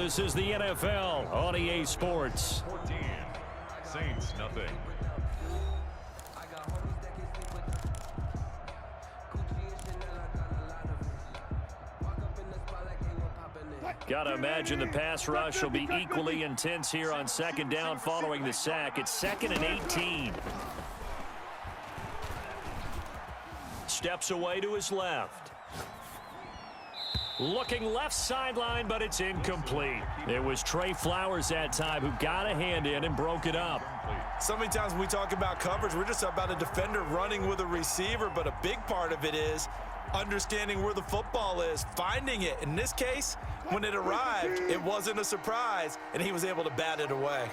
This is the NFL on EA Sports. 14. Saints, nothing. Got to imagine the pass rush will be equally intense here on second down following the sack. It's 2nd and 18. Steps away to his left. Looking left sideline, but it's incomplete. It was Trey Flowers that time who got a hand in and broke it up. So many times when we talk about coverage, we're just about a defender running with a receiver, but a big part of it is understanding where the football is, finding it. In this case, when it arrived, it wasn't a surprise, and he was able to bat it away.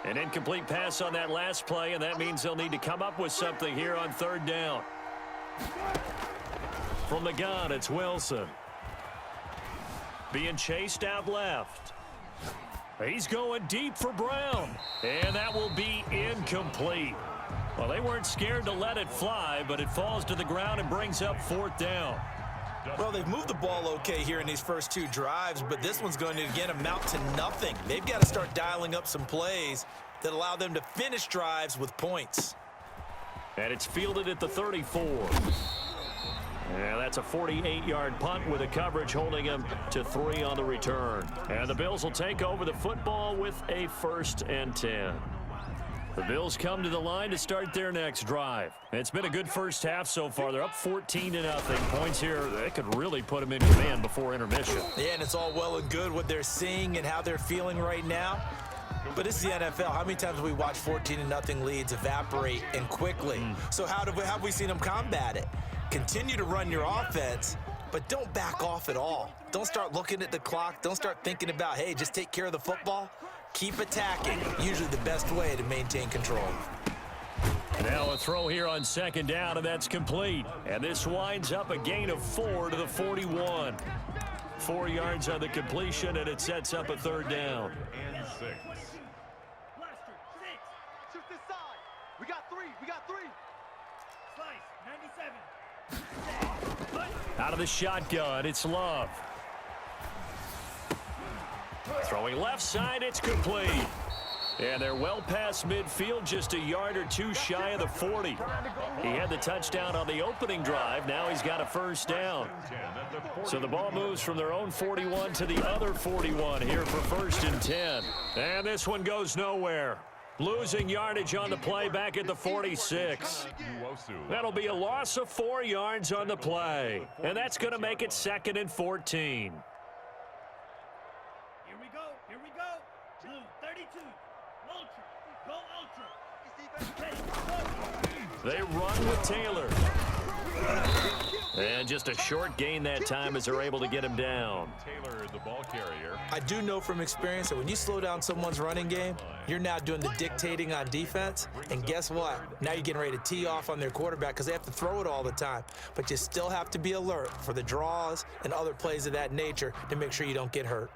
An incomplete pass on that last play, and that means they'll need to come up with something here on 3rd down. From the gun, it's Wilson. Being chased out left. He's going deep for Brown, and that will be incomplete. Well, they weren't scared to let it fly, but it falls to the ground and brings up 4th down. Well, they've moved the ball okay here in these first 2 drives, but this one's going to, again, amount to nothing. They've got to start dialing up some plays that allow them to finish drives with points. And it's fielded at the 34. And that's a 48-yard punt with a coverage holding him to 3 on the return. And the Bills will take over the football with a 1st and 10. The Bills come to the line to start their next drive. It's been a good first half so far. They're up 14-0. Points here, they could really put them in command before intermission. Yeah, and it's all well and good what they're seeing and how they're feeling right now. But it's the NFL. How many times have we watched 14-0 leads evaporate and quickly? So how have we seen them combat it? Continue to run your offense, but don't back off at all. Don't start looking at the clock. Don't start thinking about, hey, just take care of the football. Keep attacking. Usually the best way to maintain control. Now a throw here on 2nd down, and that's complete. And this winds up a gain of 4 to the 41. 4 yards on the completion, and it sets up a 3rd down. And 6. Blaster, 6. Shoot this side. We got 3. We got 3. Slice, 97. Out of the shotgun, it's Love. Throwing left side, it's complete. And they're well past midfield, just a yard or 2 shy of the 40. He had the touchdown on the opening drive. Now he's got a 1st down. So the ball moves from their own 41 to the other 41 here for 1st and 10. And this one goes nowhere. Losing yardage on the play back at the 46. That'll be a loss of 4 yards on the play. And that's going to make it 2nd and 14. Here we go. Blue, 32. Ultra. Go Ultra. They run with Taylor. And just a short gain that time as they're able to get him down. Taylor, the ball carrier. I do know from experience that when you slow down someone's running game, you're now doing the dictating on defense. And guess what? Now you're getting ready to tee off on their quarterback because they have to throw it all the time. But you still have to be alert for the draws and other plays of that nature to make sure you don't get hurt.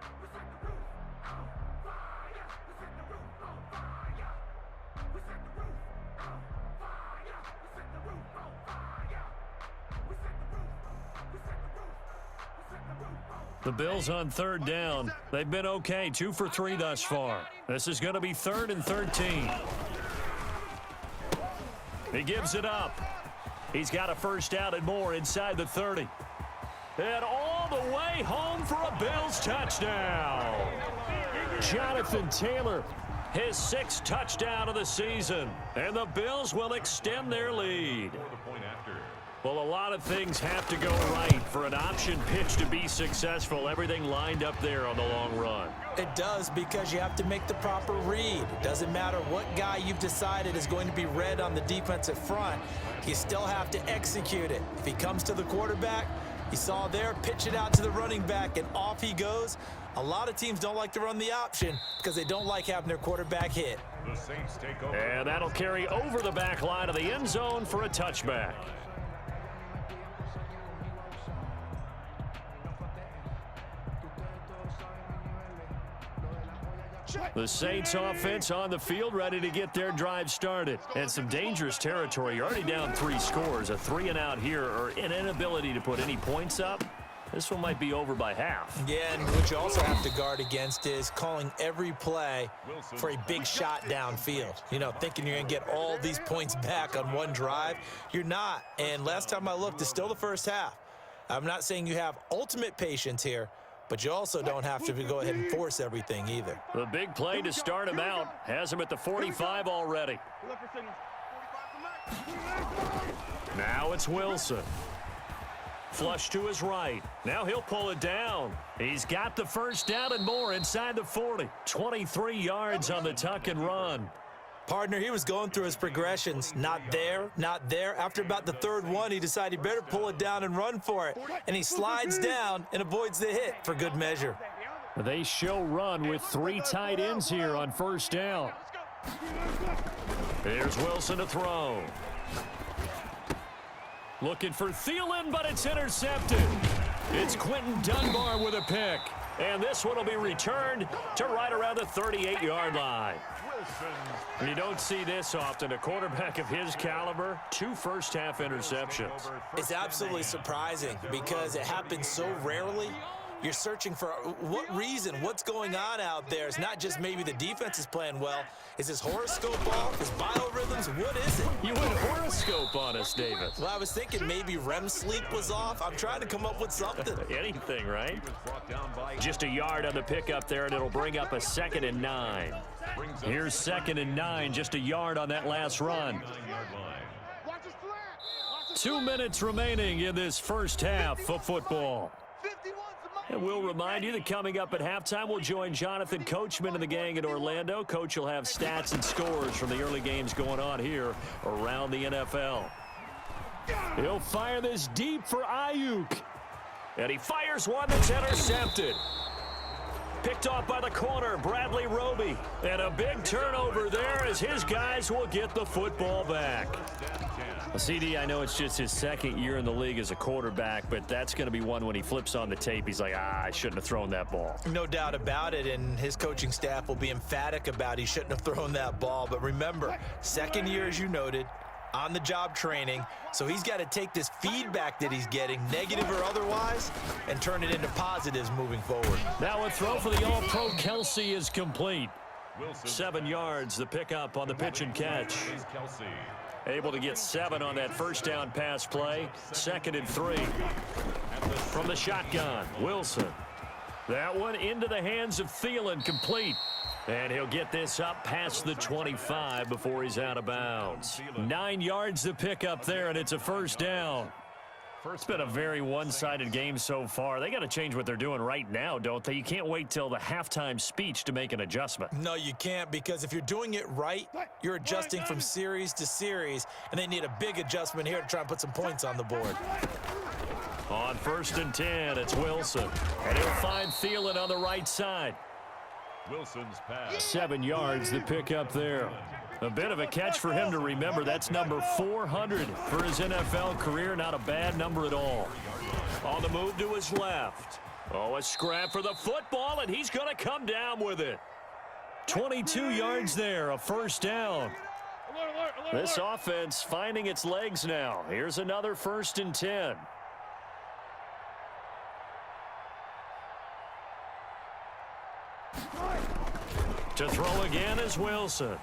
The Bills on 3rd down. They've been okay, 2 for 3 thus far. This is going to be 3rd and 13. He gives it up. He's got a 1st down and more inside the 30. And all the way home for a Bills touchdown. Jonathan Taylor, his 6th touchdown of the season. And the Bills will extend their lead. Well, a lot of things have to go right for an option pitch to be successful. Everything lined up there on the long run. It does, because you have to make the proper read. It doesn't matter what guy you've decided is going to be red on the defensive front. You still have to execute it. If he comes to the quarterback, you saw there, pitch it out to the running back, and off he goes. A lot of teams don't like to run the option because they don't like having their quarterback hit. The Saints take over. And that'll carry over the back line of the end zone for a touchback. The Saints offense on the field, ready to get their drive started. And some dangerous territory. You're already down 3 scores. A 3-and-out here, or an inability to put any points up. This one might be over by half. Yeah, and what you also have to guard against is calling every play for a big shot downfield. You know, thinking you're going to get all these points back on one drive. You're not. And last time I looked, it's still the first half. I'm not saying you have ultimate patience here, but you also don't have to go ahead and force everything either. The big play to start him out has him at the 45 already. Now it's Wilson. Flush to his right. Now he'll pull it down. He's got the first down and more inside the 40. 23 yards on the tuck and run. Partner, he was going through his progressions. Not there, not there. After about the third one, he decided he better pull it down and run for it. And he slides down and avoids the hit for good measure. They show run with 3 tight ends here on first down. Here's Wilson to throw. Looking for Thielen, but it's intercepted. It's Quentin Dunbar with a pick. And this one will be returned to right around the 38-yard line. You don't see this often. A quarterback of his caliber, 2 first-half interceptions. It's absolutely surprising because it happens so rarely. You're searching for what reason, what's going on out there. It's not just maybe the defense is playing well. Is his horoscope off? His biorhythms? What is it? You went horoscope on us, David. Well, I was thinking maybe REM sleep was off. I'm trying to come up with something. Anything, right? Just a yard on the pickup there, and it'll bring up a 2nd and 9. Here's 2nd and 9, just a yard on that last run. 2 minutes remaining in this first half of football. And we'll remind you that coming up at halftime, we'll join Jonathan Coachman and the gang in Orlando. Coach will have stats and scores from the early games going on here around the NFL. He'll fire this deep for Ayuk. And he fires one that's intercepted. Picked off by the corner, Bradley Roby. And a big turnover there as his guys will get the football back. CD, I know it's just his 2nd year in the league as a quarterback, but that's going to be one when he flips on the tape. He's like, I shouldn't have thrown that ball. No doubt about it, and his coaching staff will be emphatic about he shouldn't have thrown that ball. But remember, 2nd year, as you noted, on-the-job training, so he's got to take this feedback that he's getting, negative or otherwise, and turn it into positives moving forward. Now a throw for the All-Pro Kelsey is complete. 7 yards, the pickup on the pitch and catch. Able to get 7 on that first down pass play. 2nd and 3. From the shotgun, Wilson. That one into the hands of Thielen, complete. And he'll get this up past the 25 before he's out of bounds. 9 yards to pick up there, and it's a first down. It's been a very one-sided game so far. They got to change what they're doing right now, don't they? You can't wait till the halftime speech to make an adjustment. No, you can't, because if you're doing it right, you're adjusting from series to series, and they need a big adjustment here to try and put some points on the board. On 1st and 10, it's Wilson. And he'll find Thielen on the right side. Wilson's pass. 7 yards, the pickup there. A bit of a catch for him to remember. That's number 400 for his NFL career. Not a bad number at all. On the move to his left. Oh, a scrap for the football, and he's going to come down with it. 22 yards there, a first down. This offense finding its legs now. Here's another 1st and 10. To throw again is Wilson.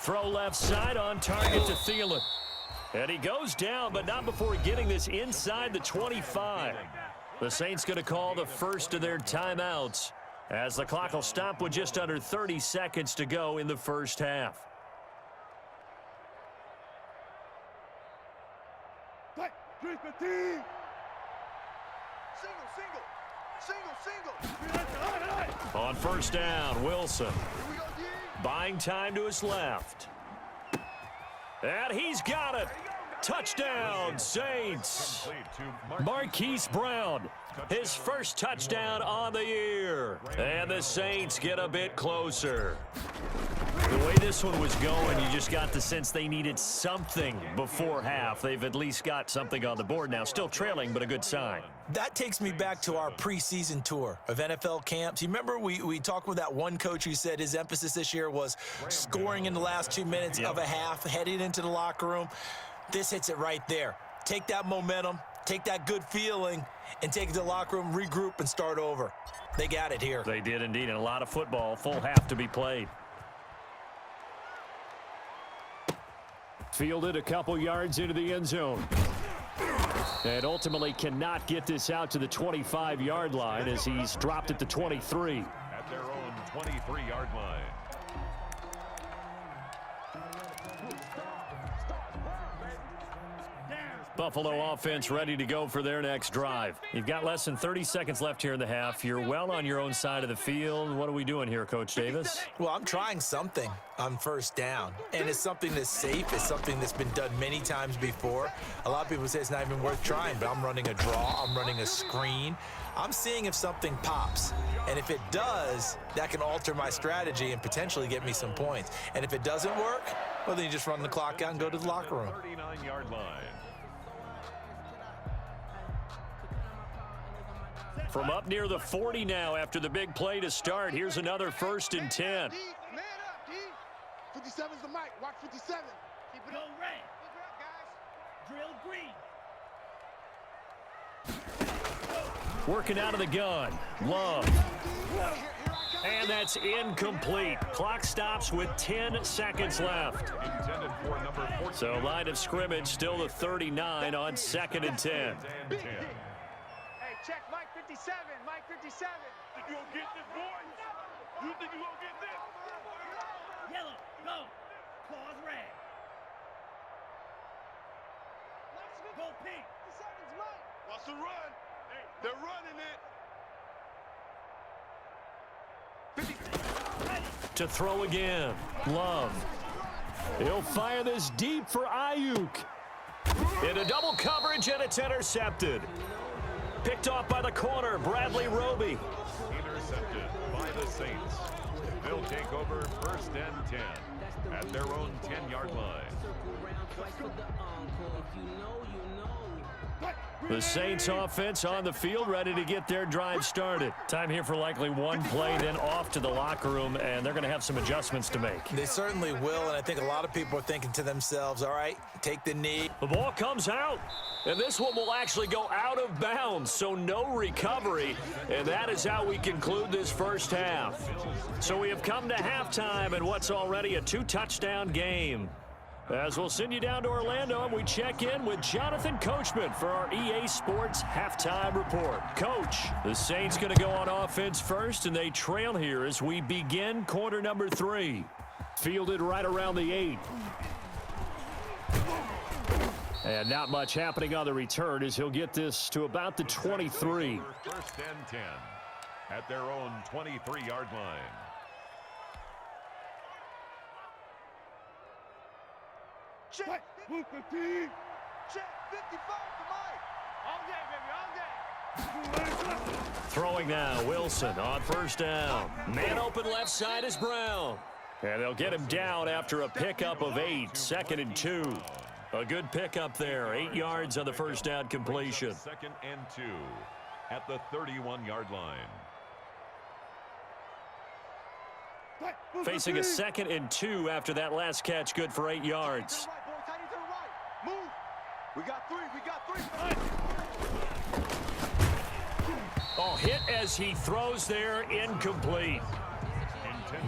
Throw left side on target to Thielen. And he goes down, but not before getting this inside the 25. The Saints going to call the first of their timeouts as the clock will stop with just under 30 seconds to go in the first half. On first down, Wilson. Buying time to his left. And he's got it. Touchdown, Saints. Marquise Brown, his first touchdown on the year. And the Saints get a bit closer. The way this one was going, you just got the sense they needed something before half. They've at least got something on the board now. Still trailing, but a good sign. That takes me back to our preseason tour of NFL camps. You remember we talked with that one coach who said his emphasis this year was scoring in the last 2 minutes of a half, heading into the locker room. This hits it right there. Take that momentum, take that good feeling and take it to the locker room, regroup, and start over. They got it here. They did indeed, and a lot of football, full half to be played. Fielded a couple yards into the end zone. And ultimately cannot get this out to the 25-yard line as he's dropped at the 23. At their own 23-yard line. Buffalo offense ready to go for their next drive. You've got less than 30 seconds left here in the half. You're well on your own side of the field. What are we doing here, Coach Davis? Well, I'm trying something on first down, and it's something that's safe. It's something that's been done many times before. A lot of people say it's not even worth trying, but I'm running a draw. I'm running a screen. I'm seeing if something pops, and if it does, that can alter my strategy and potentially get me some points. And if it doesn't work, well, then you just run the clock out and go to the locker room. 39-yard line. From up near the 40 now after the big play to start. Here's another 1st and 10. Man up, D. 57's the mic. Watch 57. Keep it on red. Drill green. Working out of the gun. Love. And that's incomplete. Clock stops with 10 seconds left. Intended for number 14. So line of scrimmage still the 39 on 2nd and 10. And 10. Hey, check Mike 57. Mike 57. Think you gonna get this, boys? You think you gonna get this? Yellow, go. Claws red. Go pink. 57's Mike. Watch the run. They're running it. To throw again. Love. He'll fire this deep for Ayuk. Into double coverage, and it's intercepted. Picked off by the corner, Bradley Roby. Intercepted by the Saints. They'll take over 1st and 10 at their own 10-yard line. The Saints offense on the field, ready to get their drive started. Time here for likely one play, then off to the locker room, and they're going to have some adjustments to make. They certainly will, and I think a lot of people are thinking to themselves, all right, take the knee. The ball comes out, and this one will actually go out of bounds, so no recovery, and that is how we conclude this first half. So we have come to halftime in what's already a 2-touchdown game. As we'll send you down to Orlando, and we check in with Jonathan Coachman for our EA Sports Halftime Report. Coach, the Saints going to go on offense first, and they trail here as we begin quarter number 3. Fielded right around the 8. And not much happening on the return as he'll get this to about the 23. 1st and 10 at their own 23-yard line. Check. Move 15. Check 55 to Mike. All day, baby, all day. Throwing now, Wilson on 1st down. Man open left side is Brown. And they'll get him down after a pickup of 8, 2nd and 2. A good pickup there, 8 yards on the 1st down completion. 2nd and 2 at the 31-yard line. Facing a 2nd and 2 after that last catch, good for 8 yards. Move. We got 3. We got 3. Oh, hit as he throws there, incomplete.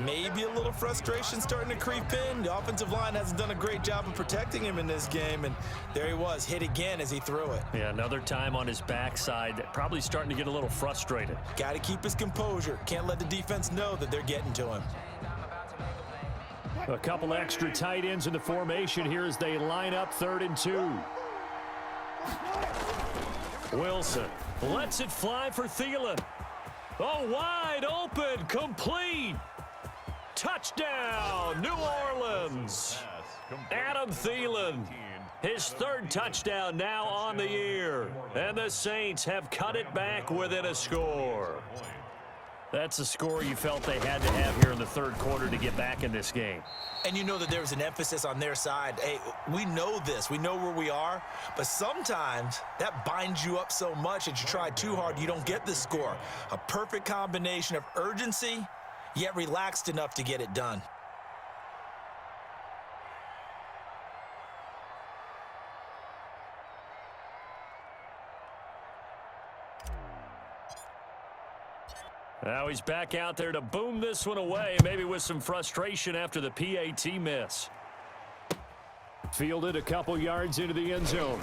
Maybe a little frustration starting to creep in. The offensive line hasn't done a great job of protecting him in this game, and there he was, hit again as he threw it. Yeah, another time on his backside, probably starting to get a little frustrated. Got to keep his composure. Can't let the defense know that they're getting to him. A couple extra tight ends in the formation here as they line up 3rd and 2. Wilson lets it fly for Thielen. Oh, wide open, complete. Touchdown, New Orleans. Adam Thielen, his 3rd touchdown now on the year. And the Saints have cut it back within a score. That's a score you felt they had to have here in the 3rd quarter to get back in this game. And you know that there was an emphasis on their side. Hey, we know this. We know where we are. But sometimes that binds you up so much that you try too hard, you don't get the score. A perfect combination of urgency, yet relaxed enough to get it done. Now he's back out there to boom this one away, maybe with some frustration after the PAT miss. Fielded a couple yards into the end zone.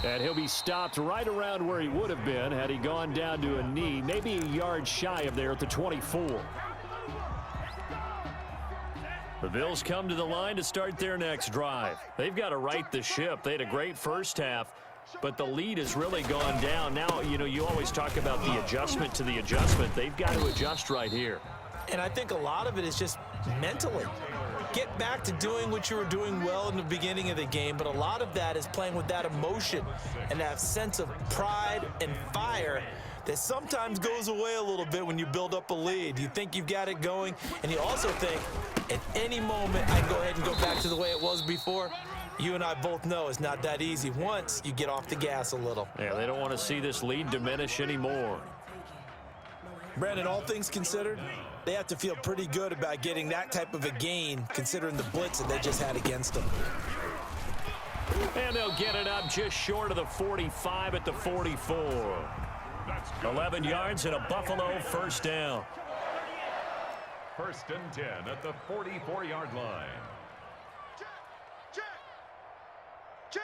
And he'll be stopped right around where he would have been had he gone down to a knee, maybe a yard shy of there at the 24. The Bills come to the line to start their next drive. They've got to right the ship. They had a great first half, but the lead has really gone down. Now, you always talk about the adjustment to the adjustment. They've got to adjust right here. And I think a lot of it is just mentally. Get back to doing what you were doing well in the beginning of the game, but a lot of that is playing with that emotion and that sense of pride and fire that sometimes goes away a little bit when you build up a lead. You think you've got it going, and you also think at any moment I can go ahead and go back to the way it was before. You and I both know it's not that easy once you get off the gas a little. Yeah, they don't want to see this lead diminish anymore. Brandon, all things considered, they have to feel pretty good about getting that type of a gain considering the blitz that they just had against them. And they'll get it up just short of the 45 at the 44. 11 yards and a Buffalo first down. 1st and 10 at the 44-yard line. Check. Check.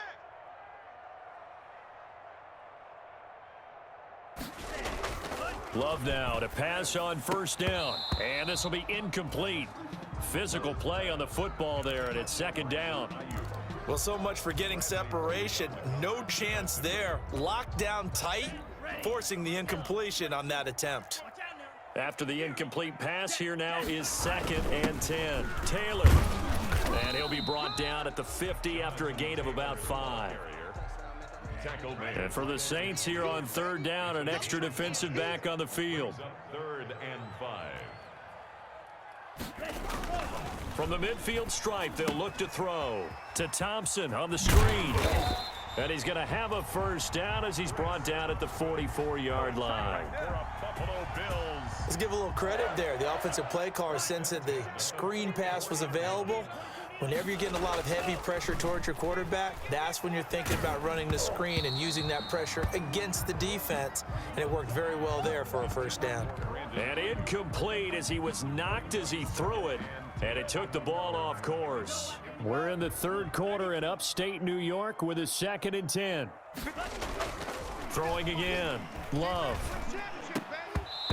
Love now to pass on first down. And this will be incomplete. Physical play on the football there, and it's 2nd down. Well, so much for getting separation. No chance there. Locked down tight, forcing the incompletion on that attempt. After the incomplete pass, here now is 2nd and 10. Taylor. And he'll be brought down at the 50 after a gain of about 5. And for the Saints here on 3rd down, an extra defensive back on the field. 3rd and 5. From the midfield stripe, they'll look to throw to Thompson on the screen. And he's going to have a first down as he's brought down at the 44-yard line. Let's give a little credit there. The offensive play caller sensed that the screen pass was available. Whenever you're getting a lot of heavy pressure towards your quarterback, that's when you're thinking about running the screen and using that pressure against the defense. And it worked very well there for a first down. And incomplete as he was knocked as he threw it. And it took the ball off course. We're in the 3rd quarter in upstate New York with a 2nd and 10. Throwing again. Love.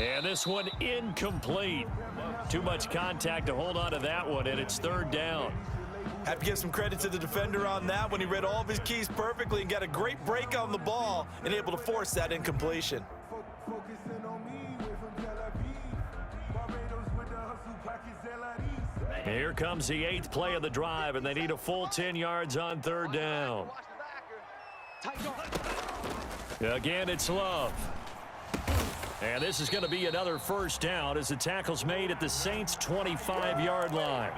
And this one incomplete. Too much contact to hold on to that one, and it's 3rd down. Have to give some credit to the defender on that one. He read all of his keys perfectly and got a great break on the ball and able to force that incompletion. Here comes the 8th play of the drive, and they need a full 10 yards on 3rd down. Again, it's Love. And this is going to be another first down as the tackle's made at the Saints' 25-yard line.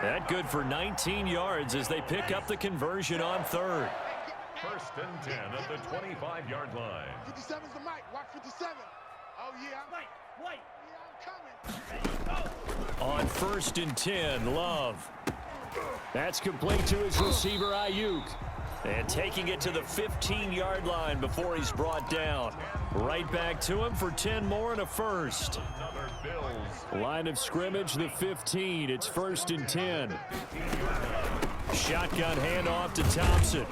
That good for 19 yards as they pick up the conversion on 3rd. 1st and 10 at the 25-yard line. 57's the mic. Watch 57. Oh, yeah. Wait. Yeah, I'm coming. On 1st and 10, Love. That's complete to his receiver, Ayuk. And taking it to the 15-yard line before he's brought down. Right back to him for 10 more and a first. Line of scrimmage, the 15. It's 1st and 10. Shotgun handoff to Thompson.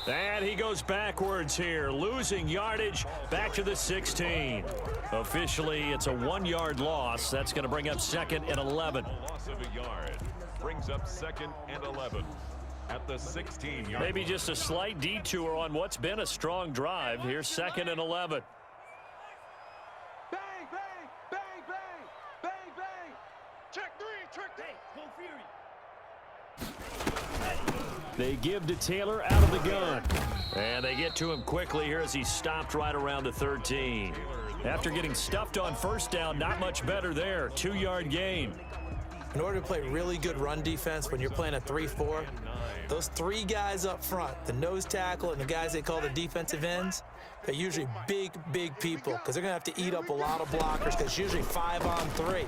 And he goes backwards here, losing yardage back to the 16. Officially, it's a 1-yard loss. That's going to bring up 2nd and 11. Loss of a yard brings up 2nd and 11. At the 16-yard. Maybe just a slight detour on what's been a strong drive. Here's 2nd and 11. Bang, bang, bang, bang, bang, bang. Check 3, check 3. Go Fury. They give to Taylor out of the gun. And they get to him quickly here as he's stopped right around the 13. After getting stuffed on first down, not much better there. 2-yard gain. In order to play really good run defense when you're playing a 3-4, those 3 guys up front, the nose tackle and the guys they call the defensive ends, they're usually big, big people because they're going to have to eat up a lot of blockers because it's usually 5 on 3.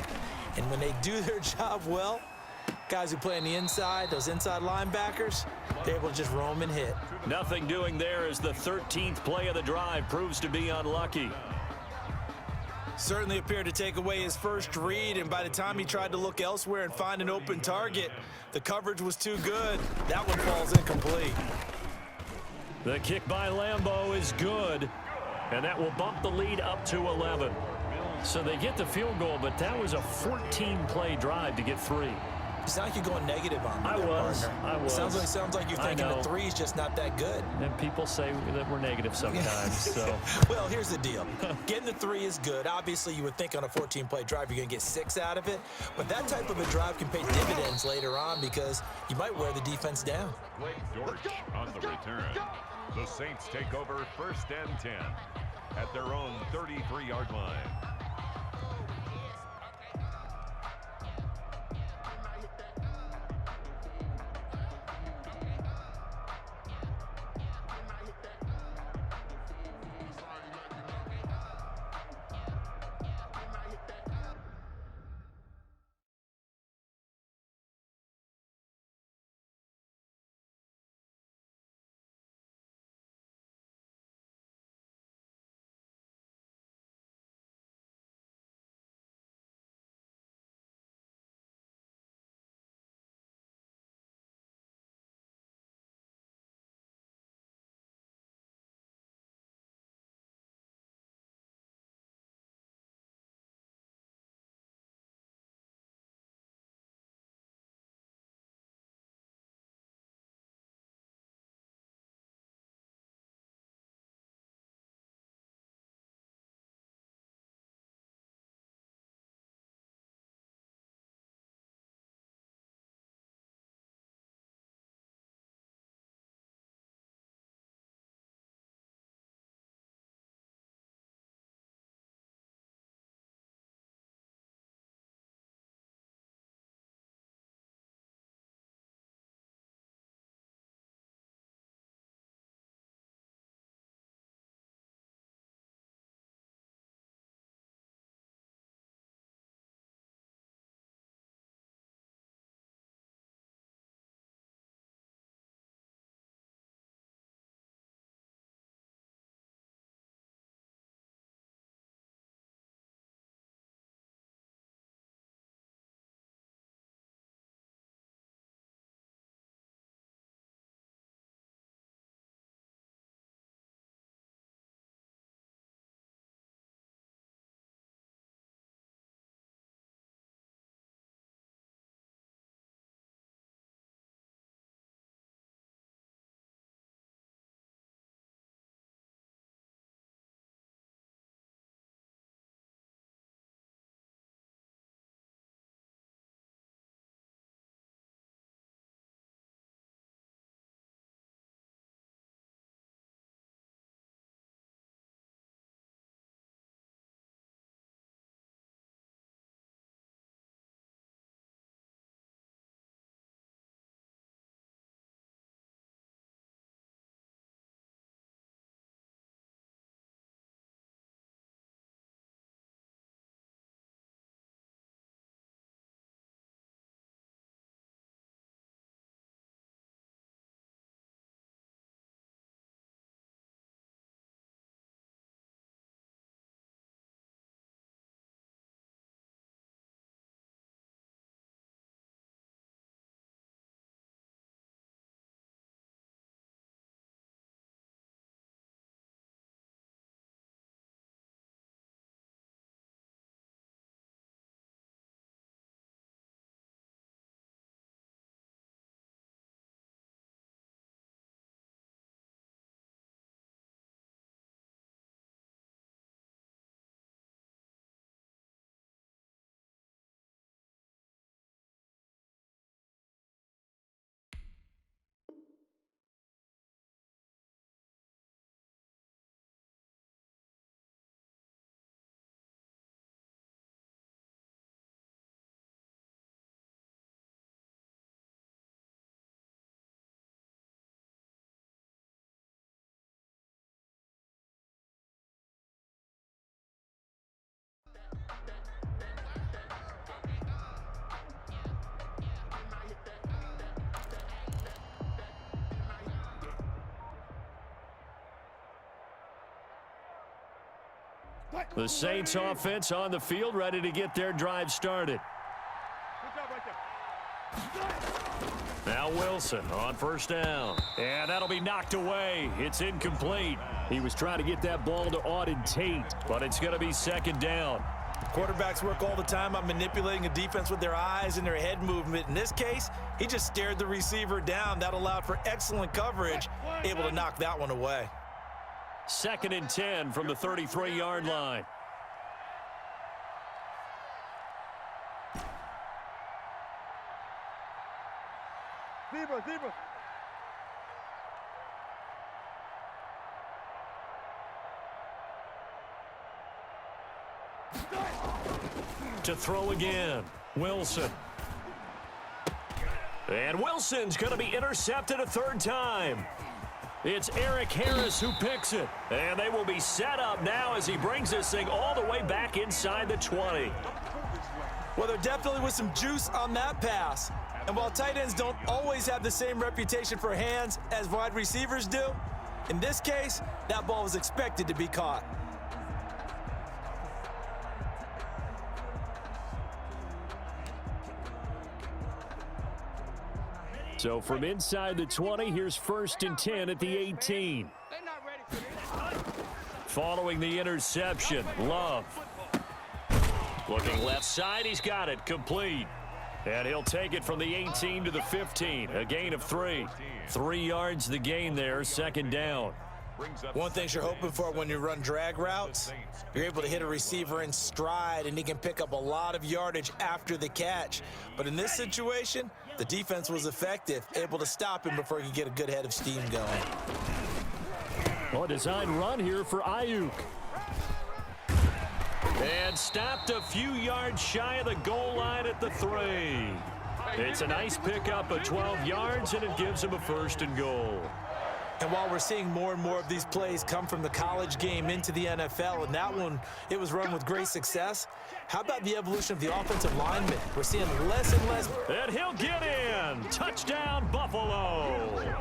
And when they do their job well, guys who play on the inside, those inside linebackers, they're able to just roam and hit. Nothing doing there as the 13th play of the drive proves to be unlucky. Certainly appeared to take away his first read, and by the time he tried to look elsewhere and find an open target, the coverage was too good. That one falls incomplete. The kick by Lambeau is good, and that will bump the lead up to 11. So they get the field goal, but that was a 14-play drive to get 3. It sounds like you're going negative on me. I was. Sounds like you're thinking the 3's just not that good. And people say that we're negative sometimes. So, well, here's the deal. Getting the 3 is good. Obviously, you would think on a 14-play drive you're going to get 6 out of it. But that type of a drive can pay dividends later on because you might wear the defense down. Blake Dortch on the return. The Saints take over 1st and 10 at their own 33-yard line. The Saints offense on the field, ready to get their drive started. Now Wilson on first down. And that'll be knocked away. It's incomplete. He was trying to get that ball to Auden Tate, but it's going to be second down. Quarterbacks work all the time on manipulating a defense with their eyes and their head movement. In this case, he just stared the receiver down. That allowed for excellent coverage, able to knock that one away. 2nd and 10 from the 33-yard line. Zebra. To throw again, Wilson. And Wilson's going to be intercepted a third time. It's Eric Harris who picks it. And they will be set up now as he brings this thing all the way back inside the 20. Well, there definitely was some juice on that pass. And while tight ends don't always have the same reputation for hands as wide receivers do, in this case, that ball was expected to be caught. So from inside the 20, here's 1st and 10 at the 18. Following the interception, Love. Looking left side, he's got it, complete. And he'll take it from the 18 to the 15, a gain of 3. 3 yards the gain there, second down. One thing you're hoping for when you run drag routes, you're able to hit a receiver in stride and he can pick up a lot of yardage after the catch. But in this situation, the defense was effective, able to stop him before he could get a good head of steam going. Well, a design run here for Ayuk. And stopped a few yards shy of the goal line at the 3. It's a nice pickup of 12 yards, and it gives him a 1st and goal. And while we're seeing more and more of these plays come from the college game into the NFL, and that one, it was run with great success, how about the evolution of the offensive linemen? We're seeing less and less. And he'll get in. Touchdown, Buffalo.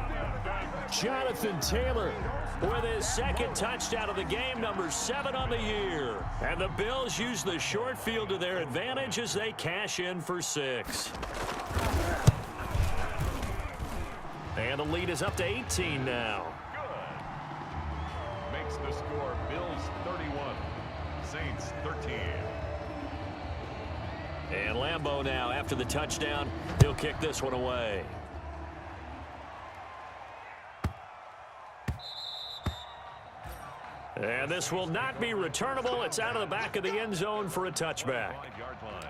Jonathan Taylor with his 2nd touchdown of the game, number 7 on the year. And the Bills use the short field to their advantage as they cash in for 6. And the lead is up to 18 now. Good. Makes the score Bills 31, Saints 13. And Lambeau now, after the touchdown, he'll kick this one away. And this will not be returnable. It's out of the back of the end zone for a touchback. 5-yard line.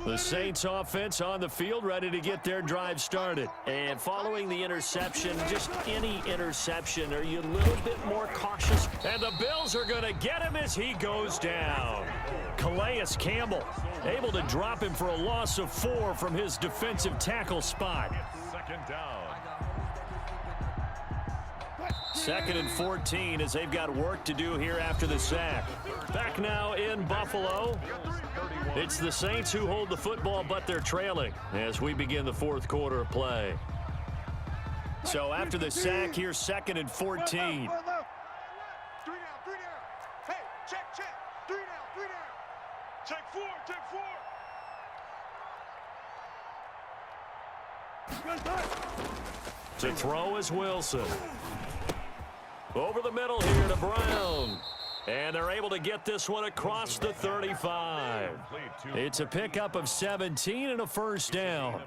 The Saints offense on the field, ready to get their drive started. And following the interception, just any interception, are you a little bit more cautious? And the Bills are going to get him as he goes down. Calais Campbell able to drop him for a loss of 4 from his defensive tackle spot. 2nd down. 2nd and 14 as they've got work to do here after the sack. Back now in Buffalo. It's the Saints who hold the football, but they're trailing as we begin the 4th quarter of play. So after the sack, here's 2nd and 14. 3 down. Hey, check. 3 down. Check 4. To throw is Wilson. Over the middle here to Brown. And they're able to get this one across the 35. It's a pickup of 17 and a 1st down.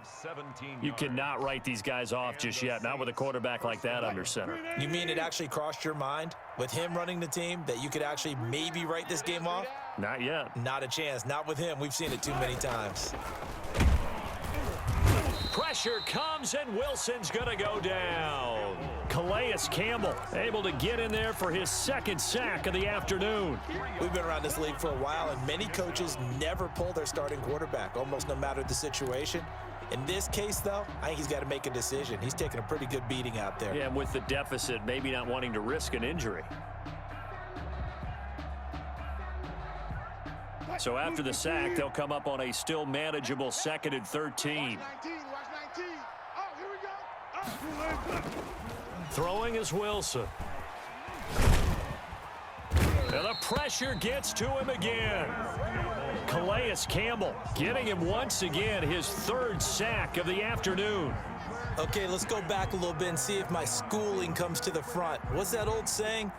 You cannot write these guys off just yet, not with a quarterback like that under center. You mean it actually crossed your mind with him running the team that you could actually maybe write this game off? Not yet. Not a chance. Not with him. We've seen it too many times. Pressure comes, and Wilson's going to go down. Calais Campbell able to get in there for his 2nd sack of the afternoon. We've been around this league for a while, and many coaches never pull their starting quarterback, almost no matter the situation. In this case, though, I think he's got to make a decision. He's taking a pretty good beating out there. Yeah, with the deficit, maybe not wanting to risk an injury. So after the sack, they'll come up on a still manageable 2nd and 13. Throwing is Wilson. And the pressure gets to him again. Calais Campbell getting him once again, his 3rd sack of the afternoon. Okay, let's go back a little bit and see if my schooling comes to the front. What's that old saying?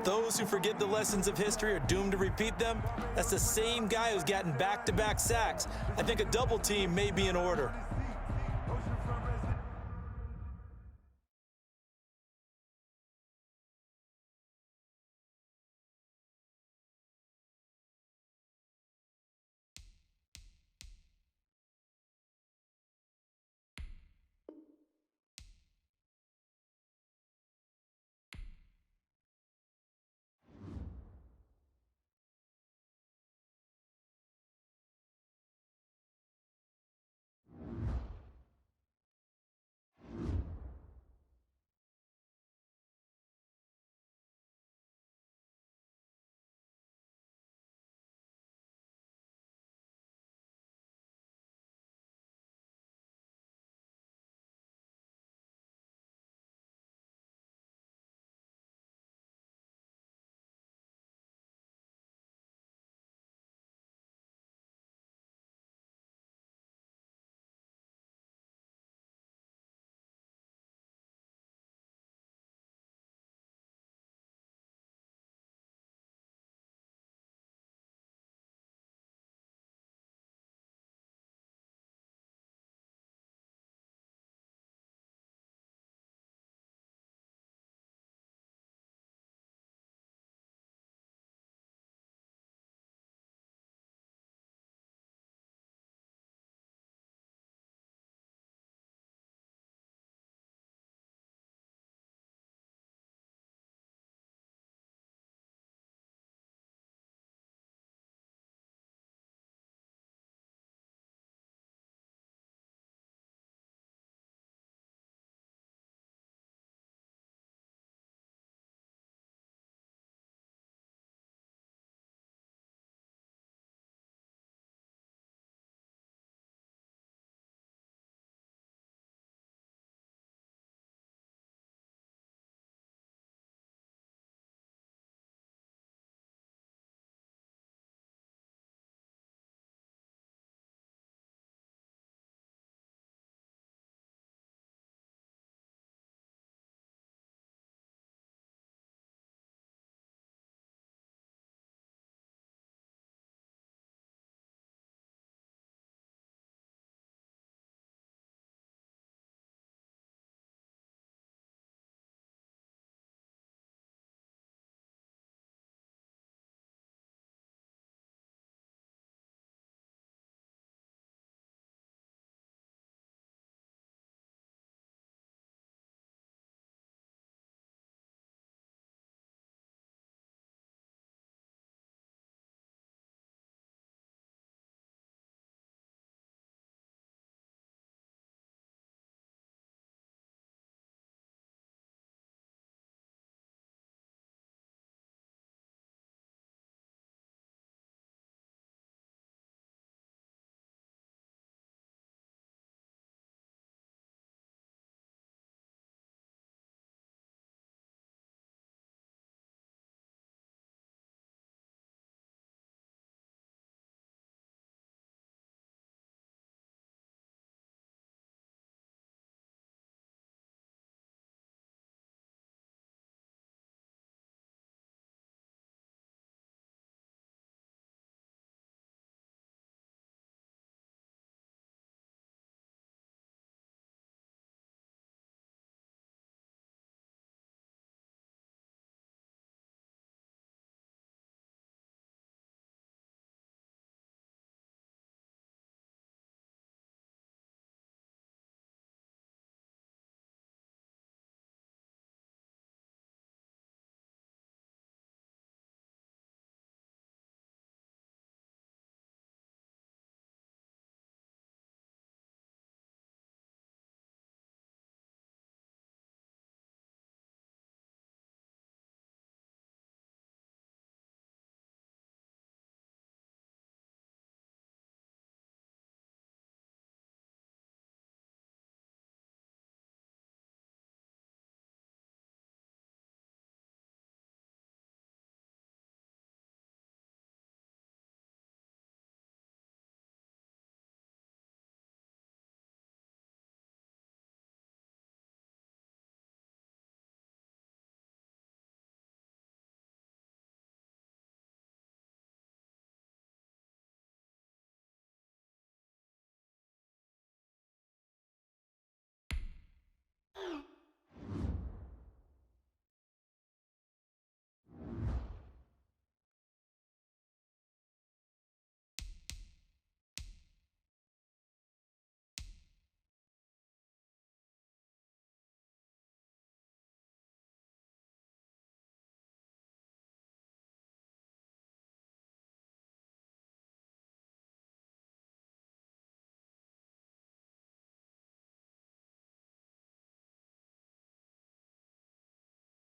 Those who forget the lessons of history are doomed to repeat them. That's the same guy who's gotten back-to-back sacks. I think a double team may be in order.